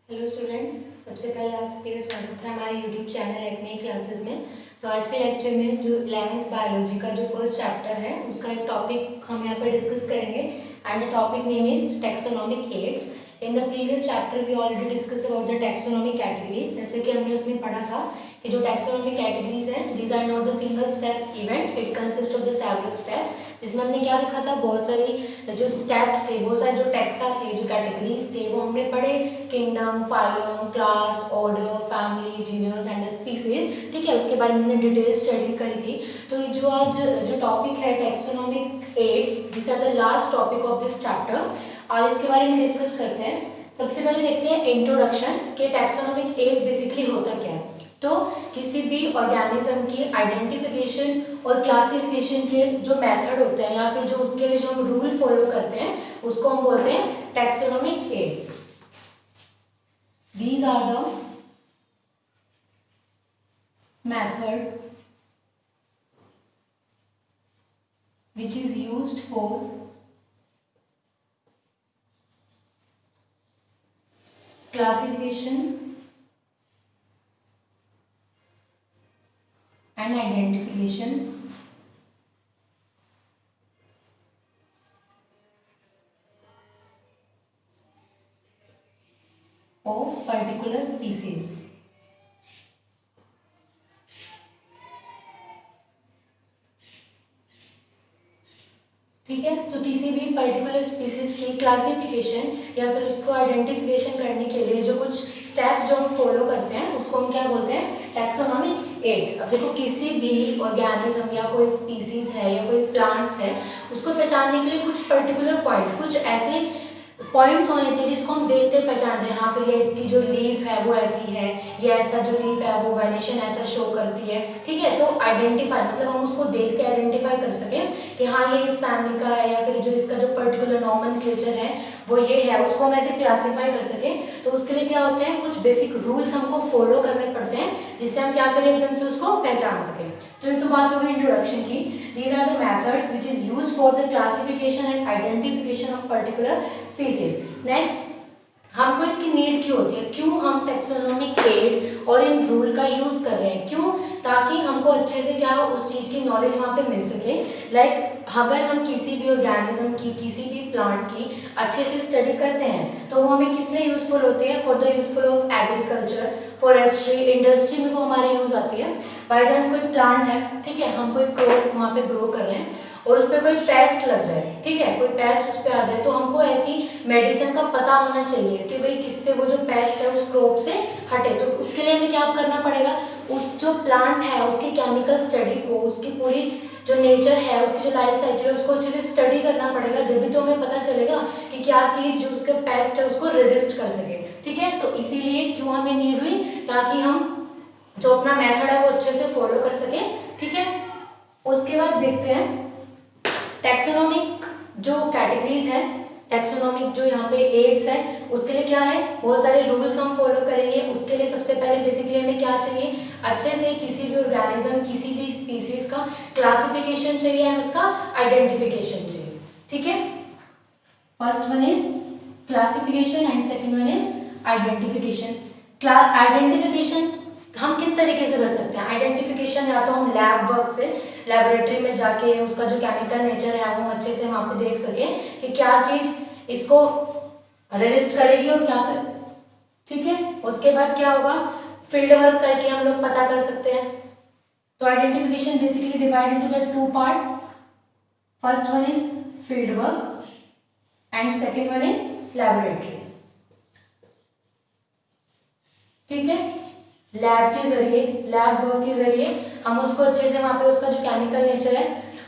Hello students, सबसे पहले आप सभी का स्वागत है हमारे यूट्यूब चैनल एक्ने क्लासेस में। तो आज के लेक्चर में जो 11th बायोलॉजी का जो फर्स्ट चैप्टर है उसका एक टॉपिक हम यहाँ पर डिस्कस करेंगे and the topic name is taxonomic aids. In the previous chapter we already discuss about the taxonomic categories. जैसे कि हमने उसमें पढ़ा था कि जो टैक्सोनॉमिक कैटेगरीज हैं these are not the single step event, it consist of the several steps. जिसमें हमने क्या लिखा था, बहुत सारी जो स्टेप्स थे, बहुत सारे जो टैक्सा थे, जो कैटेगरीज थे वो हमने पढ़े। Kingdom, phylum, class, order, family, genus and species. ठीक है, उसके बारे में हमने डिटेल स्टडी भी करी थी। तो ये जो आज जो टॉपिक है taxonomic aids, this are the last topic of this chapter. आज इसके बारे में डिस्कस करते हैं। सबसे पहले देखते हैं इंट्रोडक्शन के टैक्सोनॉमिक एड बेसिकली होता क्या है। तो किसी भी ऑर्गेनिज्म की आइडेंटिफिकेशन और क्लासिफिकेशन के जो मेथड होते हैं या फिर जो उसके लिए जो हम रूल फॉलो करते हैं उसको हम बोलते हैं taxonomic aids. These are the method which is used for classification and identification of particular species। ठीक है, तो किसी भी पर्टिकुलर स्पीसीज की क्लासिफिकेशन या फिर उसको आइडेंटिफिकेशन करने के लिए जो कुछ स्टेप्स जो हम फॉलो करते हैं उसको हम क्या बोलते हैं, टैक्सोनॉमिक एड्स। अब देखो, किसी भी ऑर्गेनिज्म या कोई स्पीसीज है या कोई प्लांट्स है, उसको पहचानने के लिए कुछ पर्टिकुलर पॉइंट, कुछ ऐसे पॉइंट्स होने चाहिए जिसको हम देखते पहचान जाए। हाँ, फिर ये इसकी जो लीफ है वो ऐसी है, ये ऐसा जो लीफ है वो वेनेशन ऐसा शो करती है। ठीक है, तो आइडेंटिफाई मतलब हम उसको देख के आइडेंटिफाई कर सकें कि हाँ ये इस फैमिली का है, या फिर जो इसका जो पर्टिकुलर नॉमेनक्लेचर है वो ये है, उसको हम ऐसे क्लासीफाई कर सकें। तो उसके लिए क्या होते हैं, कुछ बेसिक रूल्स हमको फॉलो करने पड़ते हैं जिससे हम क्या करें, एकदम से उसको पहचान सकें। तो ये तो बात हो गई इंट्रोडक्शन की। These are the methods which is used for the classification and identification of particular species. Next, हमको इसकी नीड क्यों होती है, क्यों हम टैक्सोनॉमिक एड और इन रूल का यूज कर रहे हैं, क्यों, ताकि हमको अच्छे से क्या उस चीज की नॉलेज वहाँ पे मिल सके। अगर हम किसी भी ऑर्गेनिज्म की, किसी भी प्लांट की अच्छे से स्टडी करते हैं तो वो हमें किस लिए यूजफुल होते हैं, for the useful of agriculture, forestry, industry में वो हमारे यूज आती है। बाई चांस कोई प्लांट है, ठीक है, हम कोई क्रॉप वहाँ पे ग्रो कर रहे हैं और उस पर कोई पेस्ट लग जाए, ठीक है, कोई पेस्ट उस पर आ जाए, तो हमको ऐसी मेडिसिन का पता होना चाहिए कि भाई किससे वो जो पेस्ट है उस क्रॉप से हटे। तो उसके लिए हमें क्या करना पड़ेगा, उस जो प्लांट है उसकी केमिकल स्टडी को, उसकी पूरी जो नेचर है, उसकी जो लाइफ साइकिल है उसको अच्छे से स्टडी करना पड़ेगा। जब भी तो हमें पता चलेगा कि क्या चीज जो उसके पेस्ट है उसको रेजिस्ट कर सके। ठीक है, तो इसीलिए क्यों हमें नीड हुई, ताकि हम जो अपना मेथड है वो अच्छे से फॉलो कर सके। ठीक है, उसके बाद देखते हैं टैक्सोनॉमिक जो कैटेगरीज है, टैक्सोनॉमिक जो यहाँ पे एड्स है उसके लिए क्या है, बहुत सारे रूल्स हम फॉलो करेंगे। उसके लिए सबसे पहले बेसिकली हमें क्या चाहिए, अच्छे से किसी भी ऑर्गेनिज्म, किसी भी स्पीसीज का क्लासिफिकेशन चाहिए एंड उसका आइडेंटिफिकेशन चाहिए। ठीक है, first one is classification and second one is identification. Identification हम किस तरीके से कर सकते हैं, आइडेंटिफिकेशन या तो हम लैब वर्क से, लेबोरेटरी में जाके उसका जो केमिकल नेचर है वो अच्छे से वहाँ पे देख सके कि क्या चीज इसको रेजिस्ट करेगी और क्या से। ठीक है, उसके बाद क्या होगा, फील्ड वर्क करके हम लोग पता कर सकते हैं। तो identification basically divide into the two part, first one is field work and second one is laboratory. ठीक है, लैब के जरिए, लैब वर्क के जरिए हम उसको अच्छे से वहाँ पे उसका जो केमिकल नेचर है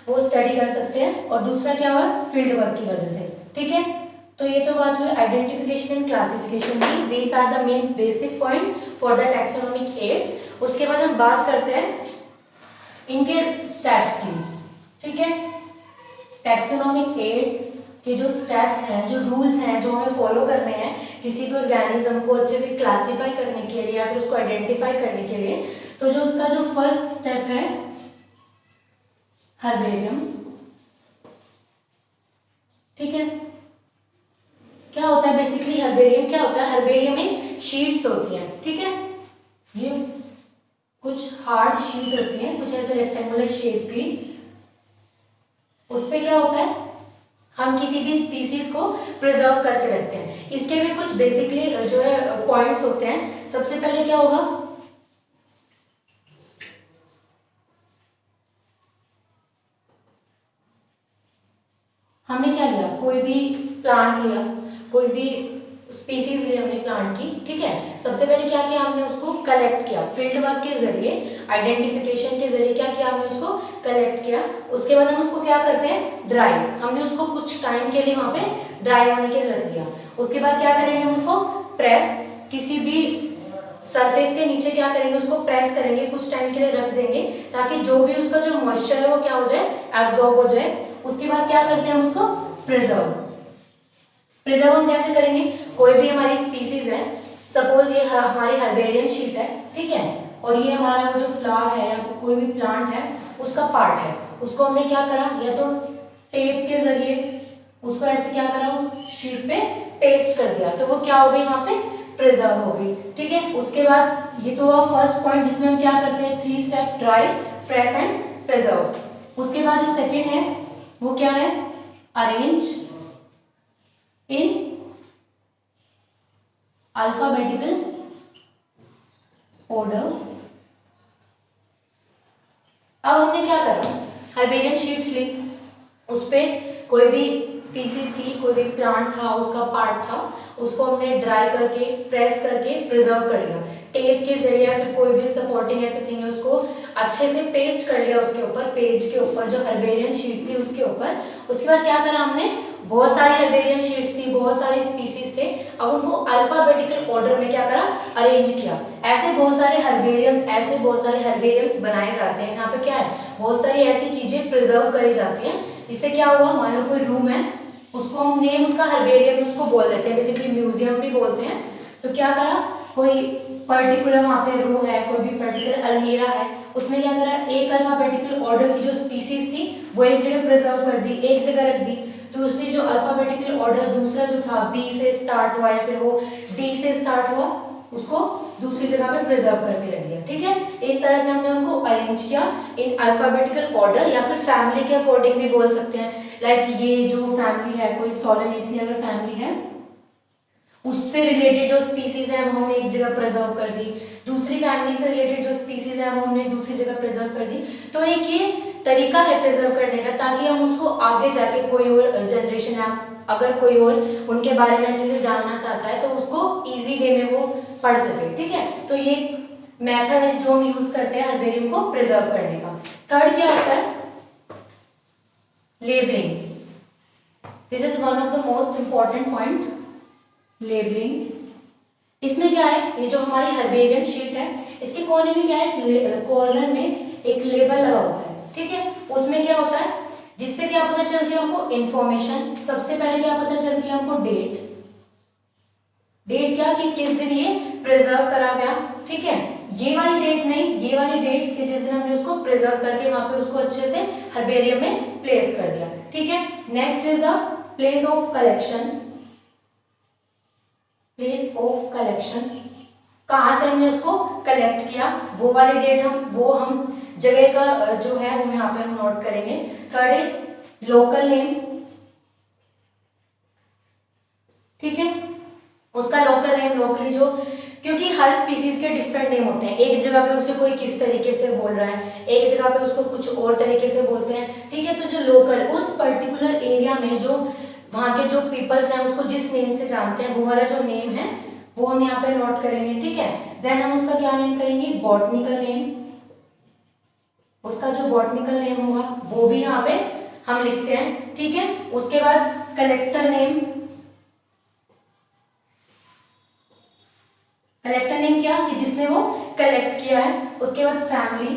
वो स्टडी कर सकते हैं। और दूसरा क्या हुआ, फील्ड वर्क की वजह से। ठीक है, तो ये तो बात हुई आइडेंटिफिकेशन एंड क्लासिफिकेशन की। These are the main basic points for the taxonomic aids. उसके बाद हम बात करते हैं इनके स्टेप्स की। ठीक है, टैक्सोनॉमिक एड्स के जो स्टेप्स हैं, जो रूल्स हैं जो हमें फॉलो करने हैं किसी भी ऑर्गेनिज्म को अच्छे से क्लासीफाई करने के लिए या फिर उसको आइडेंटिफाई करने के लिए। तो जो उसका जो फर्स्ट स्टेप है हर्बेरियम। ठीक है, क्या होता है बेसिकली हर्बेरियम क्या होता है, हर्बेरियम में शीट्स होती हैं, ठीक है, ये कुछ हार्ड शीट होती है, कुछ ऐसे रेक्टेंगुलर शेप की, उस पे क्या होता है, हम किसी भी स्पीसीज को प्रिजर्व करके रखते हैं। इसके भी कुछ बेसिकली जो है पॉइंट्स होते हैं। सबसे पहले क्या होगा, हमने क्या लिया, कोई भी प्लांट लिया, कोई भी स्पीसीज ली हमने प्लांट की, ठीक है। सबसे पहले क्या किया हमने, उसको कलेक्ट किया फील्ड वर्क के जरिए, आइडेंटिफिकेशन के जरिए क्या किया हमने, उसको कलेक्ट किया। उसके बाद हम उसको क्या करते हैं, ड्राई, हमने उसको कुछ टाइम के लिए वहां पे ड्राई होने के लिए रख दिया। उसके बाद क्या करेंगे, उसको प्रेस, किसी भी सरफेस के नीचे क्या करेंगे, उसको प्रेस करेंगे, कुछ टाइम के लिए रख देंगे, ताकि जो भी उसका जो मॉइस्चर है वो क्या हो जाए, एब्जॉर्ब हो जाए। उसके बाद क्या करते हैं हम उसको प्रिजर्व। प्रिजर्व हम कैसे करेंगे, कोई भी हमारी स्पीसीज है, सपोज ये हमारी हर्बेरियम शीट है, ठीक है, और ये हमारा वो जो फ्लावर है या फिर कोई भी प्लांट है उसका पार्ट है, उसको हमने क्या करा, या तो टेप के जरिए उसको ऐसे क्या करा, उस शीट पे पेस्ट कर दिया, तो वो क्या हो गई, वहां पे प्रिजर्व हो गई, ठीक है। उसके बाद ये तो हुआ फर्स्ट पॉइंट जिसमें हम क्या करते हैं, 3 step, dry, press and preserve. उसके बाद जो सेकेंड है वो क्या है, अरेंज इन अल्फाबेटिकल ऑर्डर। अब हमने क्या करा, हर्बेरियम शीट्स ली, उस पे कोई भी स्पीसीज थी, कोई भी प्लांट था, उसका पार्ट था, उसको हमने ड्राई करके, प्रेस करके प्रिजर्व कर लिया टेप के जरिए, या फिर कोई भी सपोर्टिंग ऐसे थिंग है, उसको अच्छे से पेस्ट कर लिया उसके ऊपर, पेज के ऊपर, जो हर्बेरियम शीट थी उसके ऊपर। उसके बाद क्या करा हमने, बहुत सारी हर्बेरियम शीट्स थी, बहुत सारे स्पीसीज थे, अब उनको अल्फाबेटिकल ऑर्डर में क्या करा, अरेंज किया। ऐसे बहुत सारे हर्बेरियम्स बनाए जाते हैं, जहाँ पे क्या है, बहुत सारी ऐसी चीजें प्रिजर्व करी जाती हैं, जिससे क्या हुआ, मान लो कोई रूम है, उसको हम नेम उसका हर्बेरियम में उसको बोल देते हैं, बेसिकली म्यूजियम भी बोलते हैं। तो क्या करा, कोई पर्टिकुलर वहाँ पे रो है, कोई भी पर्टिकुलर अलमीरा है, उसमें क्या करा, एक अल्फाबेटिकल ऑर्डर की जो स्पीसीज थी वो एक जगह प्रिजर्व कर दी, एक जगह रख दी। दूसरी जो अल्फाबेटिकल ऑर्डर दूसरा जो था, बी से स्टार्ट हुआ या फिर वो डी से स्टार्ट हुआ, उसको दूसरी जगह पे प्रिजर्व करके रख दिया, ठीक है। इस तरह से हमने उनको अरेंज किया इन अल्फाबेटिकल ऑर्डर, या फिर फैमिली के अकॉर्डिंग भी बोल सकते हैं। लाइक ये जो फैमिली है, कोई सोलेनेसी अगर फैमिली है, उससे रिलेटेड जो स्पीसीज है वो हमने एक जगह प्रिजर्व कर दी, दूसरी फैमिली से रिलेटेड जो स्पीसीज है वो हमने दूसरी जगह प्रिजर्व कर दी। तो एक ये तरीका है प्रिजर्व करने का, ताकि हम उसको आगे जाके कोई और जनरेशन है, अगर कोई और उनके बारे में अच्छे से जानना चाहता है, तो उसको इजी वे में वो पढ़ सके, ठीक है। तो ये मेथड है जो हम यूज करते हैं हर्बेरियम को प्रिजर्व करने का। थर्ड क्या होता है, labelling. This is one of the most important point, labelling. इसमें क्या है, ये जो हमारी हर्बेरियम शीट है, इसके कोने में क्या है, कॉर्नर में एक लेबल लगा होता है, ठीक है। उसमें क्या होता है, जिससे क्या पता चलती है हमको इंफॉर्मेशन। सबसे पहले क्या पता चलती है हमको, डेट। डेट क्या, कि किस दिन ये प्रिजर्व करा गया, ठीक है। ये वाली डेट नहीं, ये वाली डेट कि जिस दिन हमने उसको प्रिजर्व करके वहां पे उसको अच्छे से हर्बेरियम में प्लेस कर दिया, ठीक है। Next is the place of collection. Place of collection, कहाँ से हमने उसको कलेक्ट किया, वो वाली डेट हम जगह का जो है वो यहाँ पे हम नोट करेंगे। थर्ड इज लोकल नेम, ठीक है, उसका लोकल नेम, लोकली जो, क्योंकि हर स्पीसीज के डिफरेंट नेम होते हैं, एक जगह पे उसे कोई किस तरीके से बोल रहा है, एक जगह पे उसको कुछ और तरीके से बोलते हैं, ठीक है। तो जो लोकल, उस पर्टिकुलर एरिया में जो वहाँ के जो पीपल्स हैं उसको जिस नेम से जानते हैं, वो वाला जो नेम है वो हम यहाँ पे नोट करेंगे, ठीक है। देन हम उसका क्या नेम करेंगे, बॉटनिकल नेम। उसका जो बॉटनिकल नेम होगा वो भी यहाँ पे हम लिखते हैं, ठीक है। उसके बाद कलेक्टर नेम। कलेक्टर नेम क्या, कि जिसने वो कलेक्ट किया है। उसके बाद फैमिली,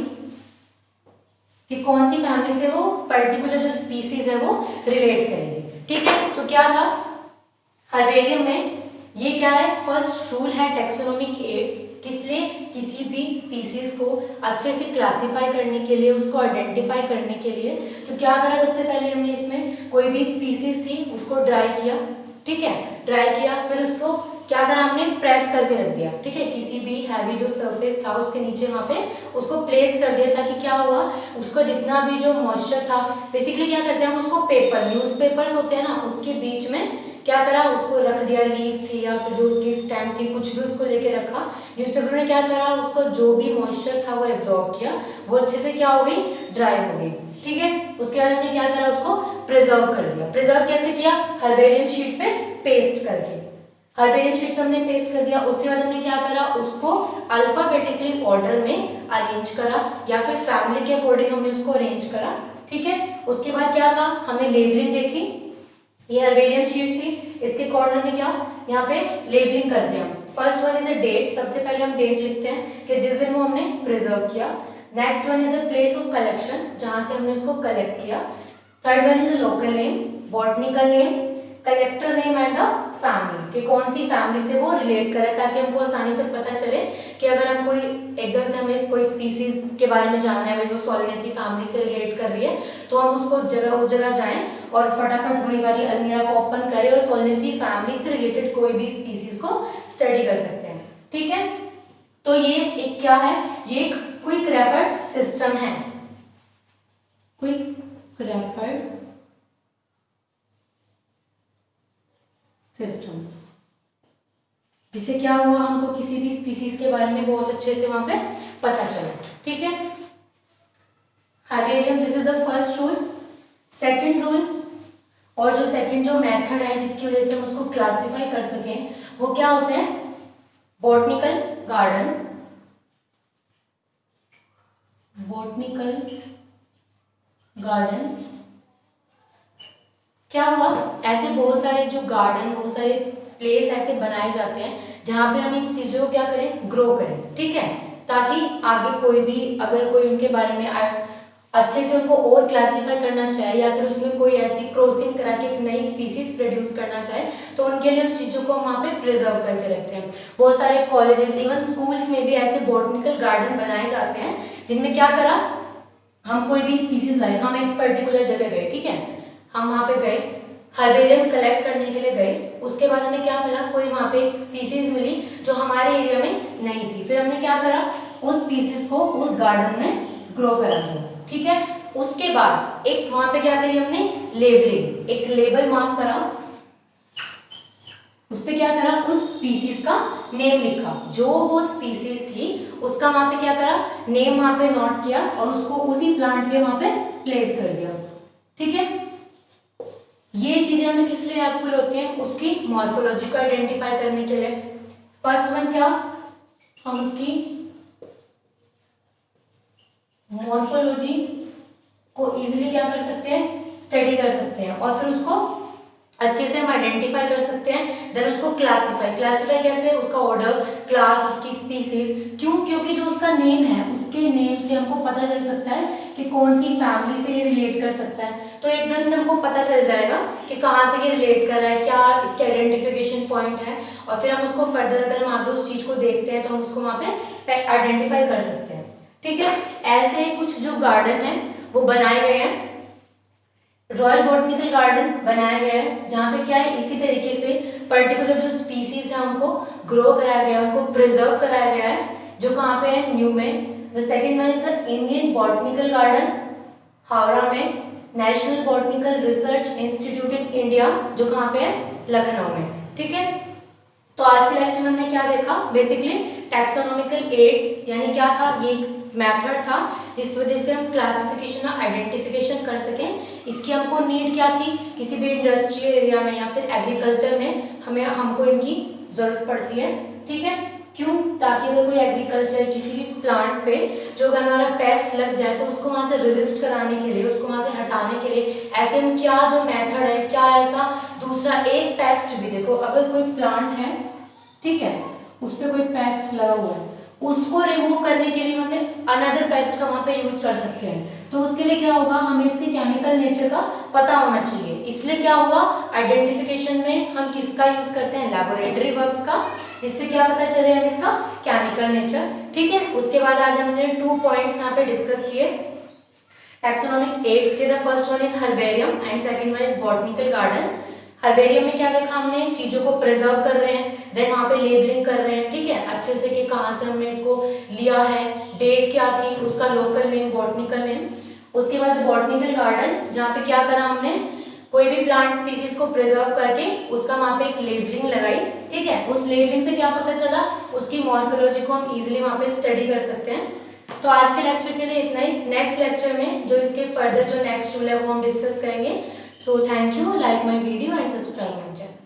कि कौन सी फैमिली से वो पर्टिकुलर जो स्पीसीज है वो रिलेट करेंगे, ठीक है। तो क्या था हर्बेरियम में, ये क्या है, फर्स्ट रूल है टैक्सोनॉमिक एड्स, किस लिए, किसी भी स्पीसीज को अच्छे से क्लासिफाई करने के लिए, उसको आइडेंटिफाई करने के लिए। तो क्या करा, सबसे पहले हमने इसमें कोई भी स्पीसीज थी उसको ड्राई किया, ठीक है, ड्राई किया, फिर उसको क्या करा हमने, प्रेस करके रख दिया, ठीक है, किसी भी हैवी जो सरफेस था उसके नीचे वहां पे उसको प्लेस कर दिया, ताकि क्या हुआ, उसको जितना भी जो मॉइस्चर था, बेसिकली क्या करते हैं हम उसको पेपर, न्यूज़पेपर्स होते हैं ना, उसके बीच में क्या करा, उसको रख दिया, लीफ थी या फिर जो उसकी स्टेम थी, कुछ भी उसको लेके रखा, न्यूज़पेपर में क्या करा, उसको जो भी मॉइस्चर था वो एब्जॉर्ब किया, वो अच्छे से क्या हो गई, ड्राई हो गई, ठीक है। उसके बाद हमने क्या करा, उसको प्रिजर्व कर दिया। प्रिजर्व कैसे किया, हर्बेरियम शीट पे पेस्ट करके, हर्बेरियम शीट पे हमने पेस्ट कर दिया। उसके बाद हमने क्या करा, उसको अल्फाबेटिकली ऑर्डर में अरेंज करा, या फिर फैमिली के अकॉर्डिंग हमने उसको अरेंज करा, ठीक है। उसके बाद क्या था, हमने लेबलिंग देखी, ये हर्बेरियम शीट थी, इसके कॉर्नर में क्या, यहाँ पे लेबलिंग करते हैं। First one is a date, सबसे पहले हम डेट लिखते हैं कि जिस दिन वो हमने प्रिजर्व किया। Next one is a place of collection, जहां से हमने उसको कलेक्ट किया। Third one is a local name, botanical name, collector name and the family, कि कौन सी फैमिली से वो रिलेट करे, ताकि हमको आसानी से पता चले कि अगर हम कोई एकदम से हमें कोई स्पीसीज के बारे में जानना है, भाई वो सोलिनेसी फैमिली से रिलेट कर रही है, तो हम उसको उस जगह जाएं और फटाफट वही वाली अलमीरा को ओपन करें और सोलिनेसी फैमिली से रिलेटेड कोई भी स्पीसीज को स्टडी कर सकते हैं, ठीक है। तो ये एक क्या है, ये एक क्विक रेफर सिस्टम है, क्विक रेफर सिस्टम, जिससे क्या हुआ, हमको किसी भी स्पीसीज के बारे में बहुत अच्छे से वहां पे पता चला, ठीक है। Herbarium, this is the first rule. Second rule, और जो सेकंड जो मेथड है जिसकी वजह से हम उसको क्लासिफाई कर सकें, वो क्या होते हैं, बॉटनिकल गार्डन, बॉटनिकल गार्डन। क्या हुआ, ऐसे बहुत सारे जो गार्डन, बहुत सारे प्लेस ऐसे बनाए जाते हैं जहां पे हम इन चीजों को क्या करें, ग्रो करें, ठीक है, ताकि आगे कोई भी अगर कोई उनके बारे में अच्छे से उनको और क्लासिफाई करना चाहे, या फिर उसमें कोई ऐसी क्रॉसिंग करा के एक नई स्पीसीज प्रोड्यूस करना चाहे, तो उनके लिए उन चीजों को हम वहाँ पे प्रिजर्व करके रखते हैं। बहुत सारे कॉलेजेस, इवन स्कूल्स में भी ऐसे बॉटनिकल गार्डन बनाए जाते हैं, जिनमें क्या करा, हम कोई भी स्पीसीज लाए, हम एक पर्टिकुलर जगह गए, ठीक है, हम वहाँ पे गए, हर्बेरियम कलेक्ट करने के लिए गए, उसके बाद हमें क्या मिला, कोई वहाँ पे एक स्पीसीज मिली जो हमारे एरिया में नहीं थी, फिर हमने क्या करा, उस स्पीसीज को उस गार्डन में ग्रो करा दिया, ठीक है। उसके बाद एक वहां पे क्या करी हमने, लेबलिंग, एक लेबल मार्क करा, उस पे क्या करा, उस स्पीसीज का नेम लिखा, जो वो स्पीसीज थी उसका वहां पे क्या करा, नेम वहां पे नोट किया और उसको उसी प्लांट के वहां पे प्लेस कर दिया, ठीक है। ये चीजें हमें किस लिए हेल्पफुल होती हैं, उसकी मॉर्फोलॉजी को आइडेंटिफाई करने के लिए। फर्स्ट वन क्या, हम उसकी मॉर्फोलॉजी को इजीली क्या कर सकते हैं, स्टडी कर सकते हैं, और फिर उसको अच्छे से हम आइडेंटिफाई कर सकते हैं। देन उसको क्लासिफाई कैसे, उसका ऑर्डर, क्लास, उसकी स्पीसीज, क्यों, क्योंकि जो उसका नेम है उसके नेम से हमको पता चल सकता है कि कौन सी फैमिली से ये रिलेट कर सकता है, तो एकदम से हमको पता चल जाएगा कि कहाँ से ये रिलेट कर रहा है, क्या इसके आइडेंटिफिकेशन पॉइंट है, और फिर हम उसको फर्दर अगर हम आगे उस चीज को देखते हैं तो हम उसको वहाँ पे आइडेंटिफाई कर सकते हैं, ठीक है। ऐसे कुछ जो गार्डन है वो बनाए गए हैं, रॉयल बॉटनिकल गार्डन बनाया गया है, जहाँ पे क्या है, इसी तरीके से पर्टिकुलर जो स्पीसीज है उनको ग्रो कराया गया है, उनको प्रिजर्व कराया गया है, जो कहाँ पे है, न्यू में। The second one is the Indian botanical garden, Howrah में। National botanical research institute in India, जो कहाँ पे है, लखनऊ में, ठीक है। तो आज के लेक्चर में हमने क्या देखा, बेसिकली टैक्सोनॉमिकल एड्स, यानी क्या था, ये मेथड था जिस वजह से हम क्लासिफिकेशन और आइडेंटिफिकेशन कर सकें। इसकी हमको नीड क्या थी, किसी भी इंडस्ट्रियल एरिया में या फिर एग्रीकल्चर में हमको इनकी जरूरत पड़ती है, ठीक है। क्यों, ताकि अगर कोई एग्रीकल्चर किसी भी प्लांट पे जो अगर हमारा पेस्ट लग जाए तो उसको वहां से रेजिस्ट कराने के लिए, उसको वहां से हटाने के लिए ऐसे हम क्या जो मेथड है, क्या ऐसा दूसरा एक पेस्ट भी, देखो अगर कोई प्लांट है, ठीक है, उस पर कोई पेस्ट लगा हुआ है, उसको रिमूव करने के लिए हमें अनदर पेस्ट का वहां पे यूज कर सकते हैं, तो उसके लिए क्या होगा, हमें इसके केमिकल नेचर का पता होना चाहिए। इसलिए क्या हुआ, आइडेंटिफिकेशन में हम किसका यूज करते हैं, लेबोरेटरी वर्क्स का, जिससे क्या पता चले हमें इसका केमिकल नेचर, ठीक है। उसके बाद आज हमने 2 पॉइंट्स यहाँ पे डिस्कस किए टैक्सोनॉमिक एड्स के। The first one is herbarium and second one is botanical garden. Herbarium में क्या देखा हमने, चीजों को प्रिजर्व कर रहे हैं, देन वहाँ पे लेबलिंग कर रहे हैं, ठीक है, अच्छे से कि कहाँ से हमने इसको लिया है, डेट क्या थी, उसका लोकल नेम, बॉटनिकल नेम। उसके बाद बॉटनिकल गार्डन, जहाँ पे क्या करा हमने, कोई भी प्लांट स्पीसीज को प्रिजर्व करके उसका वहाँ पे एक लेबलिंग लगाई, ठीक है। उस लेबलिंग से क्या पता चला, उसकी मॉर्फोलॉजी को हम इजीली वहाँ पे स्टडी कर सकते हैं। तो आज के लेक्चर के लिए इतना ही। नेक्स्ट लेक्चर में जो इसके फर्दर जो नेक्स्ट रूल है वो हम डिस्कस करेंगे। So thank you, like my video and subscribe my channel.